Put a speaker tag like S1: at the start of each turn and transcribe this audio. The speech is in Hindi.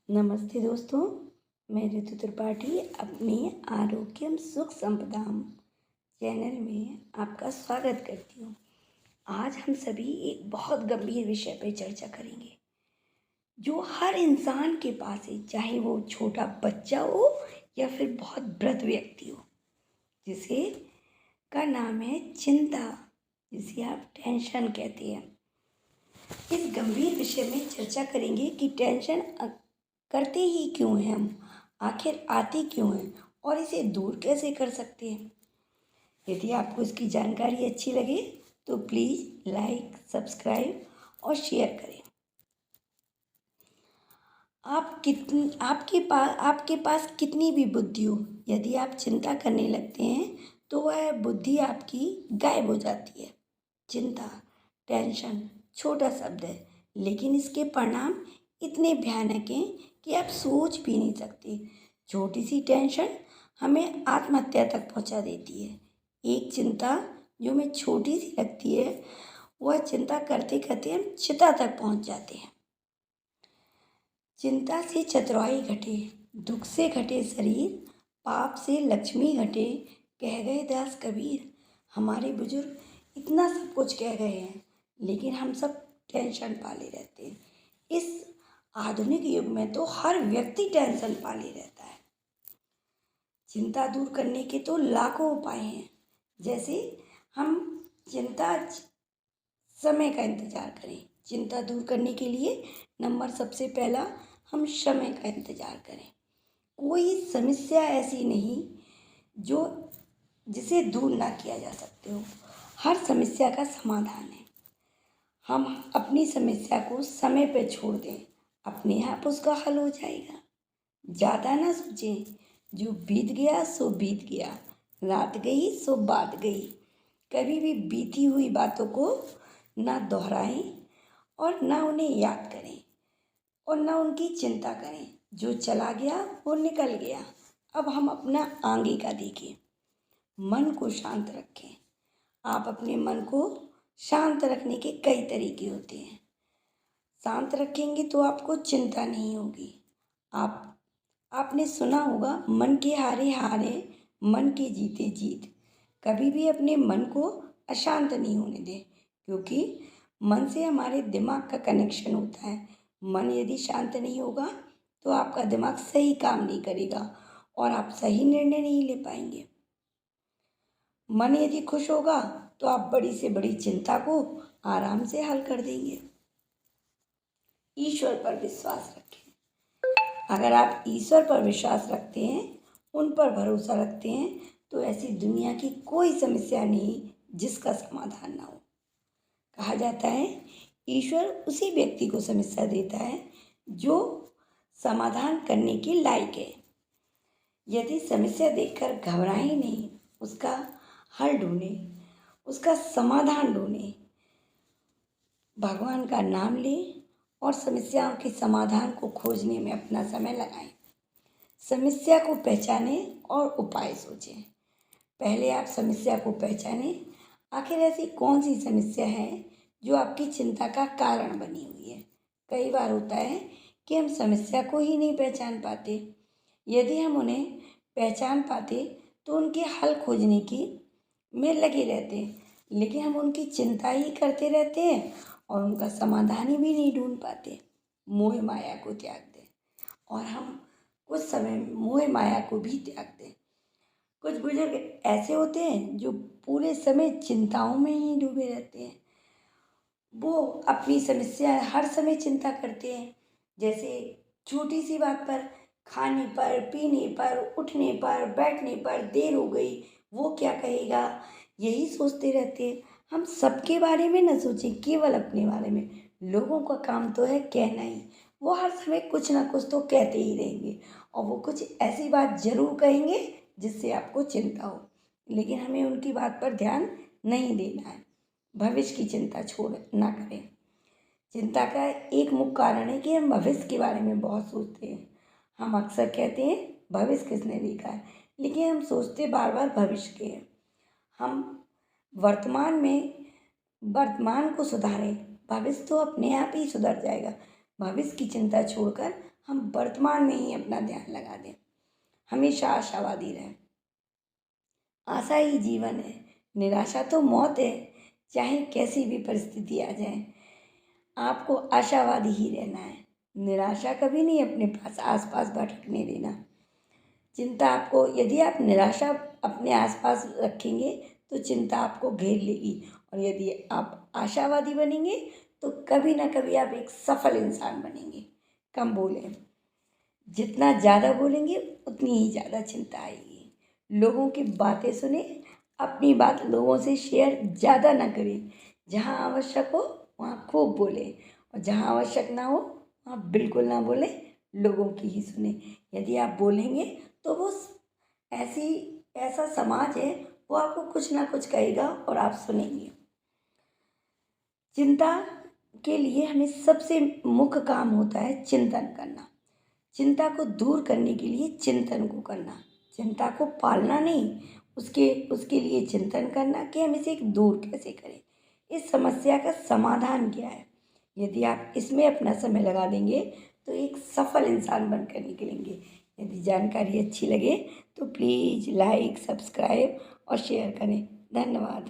S1: नमस्ते दोस्तों, मैं ऋतु त्रिपाठी अपनी आरोग्यम सुख संपदाम चैनल में आपका स्वागत करती हूँ। आज हम सभी एक बहुत गंभीर विषय पर चर्चा करेंगे जो हर इंसान के पास है, चाहे वो छोटा बच्चा हो या फिर बहुत वृद्ध व्यक्ति हो, जिसे का नाम है चिंता, जिसे आप टेंशन कहते हैं। इस गंभीर विषय में चर्चा करेंगे कि टेंशन करते ही क्यों हैं हम, आखिर आती क्यों है और इसे दूर कैसे कर सकते हैं। यदि आपको इसकी जानकारी अच्छी लगे तो प्लीज़ लाइक, सब्सक्राइब और शेयर करें। आपके पास कितनी भी बुद्धि हो, यदि आप चिंता करने लगते हैं तो वह बुद्धि आपकी गायब हो जाती है। चिंता, टेंशन छोटा शब्द है, लेकिन इसके परिणाम इतने भयानक हैं कि आप सोच भी नहीं सकते। छोटी सी टेंशन हमें आत्महत्या तक पहुंचा देती है। एक चिंता जो हमें छोटी सी लगती है, वह चिंता करते करते हम चिता तक पहुंच जाते हैं। चिंता से चतुराई घटे, दुख से घटे शरीर, पाप से लक्ष्मी घटे, कह गए दास कबीर। हमारे बुजुर्ग इतना सब कुछ कह गए हैं, लेकिन हम सब टेंशन पाले रहते हैं। इस आधुनिक युग में तो हर व्यक्ति टेंशन पाले रहता है। चिंता दूर करने के तो लाखों उपाय हैं। जैसे हम चिंता समय का इंतजार करें। चिंता दूर करने के लिए नंबर सबसे पहला, हम समय का इंतजार करें। कोई समस्या ऐसी नहीं जो जिसे दूर ना किया जा सकते हो। हर समस्या का समाधान है। हम अपनी समस्या को समय पर छोड़ दें, अपने आप उसका हल हो जाएगा। ज़्यादा ना सोचें, जो बीत गया सो बीत गया, रात गई सो बात गई। कभी भी बीती हुई बातों को ना दोहराएं और ना उन्हें याद करें और ना उनकी चिंता करें। जो चला गया वो निकल गया, अब हम अपना आगे का देखें। मन को शांत रखें। आप अपने मन को शांत रखने के कई तरीके होते हैं। शांत रखेंगे तो आपको चिंता नहीं होगी। आपने सुना होगा, मन के हारे हारे, मन के जीते जीत। कभी भी अपने मन को अशांत नहीं होने दें, क्योंकि मन से हमारे दिमाग का कनेक्शन होता है। मन यदि शांत नहीं होगा तो आपका दिमाग सही काम नहीं करेगा और आप सही निर्णय नहीं ले पाएंगे। मन यदि खुश होगा तो आप बड़ी से बड़ी चिंता को आराम से हल कर देंगे। ईश्वर पर विश्वास रखें। अगर आप ईश्वर पर विश्वास रखते हैं, उन पर भरोसा रखते हैं, तो ऐसी दुनिया की कोई समस्या नहीं जिसका समाधान ना हो। कहा जाता है, ईश्वर उसी व्यक्ति को समस्या देता है जो समाधान करने के लायक है। यदि समस्या देखकर घबराएं नहीं, उसका हल ढूंढें, उसका समाधान ढूंढें। भगवान का नाम लें और समस्याओं के समाधान को खोजने में अपना समय लगाएं। समस्या को पहचानें और उपाय सोचें। पहले आप समस्या को पहचानें। आखिर ऐसी कौन सी समस्या है जो आपकी चिंता का कारण बनी हुई है। कई बार होता है कि हम समस्या को ही नहीं पहचान पाते। यदि हम उन्हें पहचान पाते तो उनके हल खोजने की में लगे रहते हैं, लेकिन हम उनकी चिंता ही करते रहते हैं और उनका समाधान ही भी नहीं ढूंढ पाते। मोह माया को त्याग दें और हम कुछ समय मोह माया को भी त्याग दें। कुछ बुजुर्ग ऐसे होते हैं जो पूरे समय चिंताओं में ही डूबे रहते हैं। वो अपनी समस्या हर समय चिंता करते हैं। जैसे छोटी सी बात पर, खाने पर, पीने पर, उठने पर, बैठने पर देर हो गई, वो क्या कहेगा, यही सोचते रहते हैं। हम सबके बारे में न सोचें, केवल अपने बारे में। लोगों का काम तो है कहना ही। वो हर समय कुछ ना कुछ तो कहते ही रहेंगे और वो कुछ ऐसी बात जरूर कहेंगे जिससे आपको चिंता हो, लेकिन हमें उनकी बात पर ध्यान नहीं देना है। भविष्य की चिंता छोड़ ना करें। चिंता का एक मुख्य कारण है कि हम भविष्य के बारे में बहुत सोचते हैं। हम अक्सर कहते हैं भविष्य किसने देखा है, लेकिन हम सोचते बार बार भविष्य के हैं। हम वर्तमान को सुधारें, भविष्य तो अपने आप ही सुधर जाएगा। भविष्य की चिंता छोड़कर हम वर्तमान में ही अपना ध्यान लगा दें। हमेशा आशावादी रहें। आशा ही जीवन है, निराशा तो मौत है। चाहे कैसी भी परिस्थिति आ जाए, आपको आशावादी ही रहना है। निराशा कभी नहीं अपने पास आसपास भटकने देना। चिंता आपको, यदि आप निराशा अपने आसपास रखेंगे तो चिंता आपको घेर लेगी, और यदि आप आशावादी बनेंगे तो कभी ना कभी आप एक सफल इंसान बनेंगे। कम बोलें। जितना ज़्यादा बोलेंगे उतनी ही ज़्यादा चिंता आएगी। लोगों की बातें सुने, अपनी बात लोगों से शेयर ज़्यादा ना करें। जहाँ आवश्यक हो वहाँ खूब बोलें, और जहाँ आवश्यक ना हो वहाँ बिल्कुल ना बोलें, लोगों की ही सुने। यदि आप बोलेंगे तो वो ऐसा समाज है, वो आपको कुछ ना कुछ कहेगा और आप सुनेंगे। चिंता के लिए हमें सबसे मुख्य काम होता है चिंतन करना। चिंता को दूर करने के लिए चिंतन को करना, चिंता को पालना नहीं, उसके लिए चिंतन करना कि हम इसे दूर कैसे करें, इस समस्या का समाधान क्या है। यदि आप इसमें अपना समय लगा देंगे तो एक सफल इंसान बनकर निकलेंगे। यदि जानकारी अच्छी लगे तो प्लीज़ लाइक, सब्सक्राइब और शेयर करें। धन्यवाद।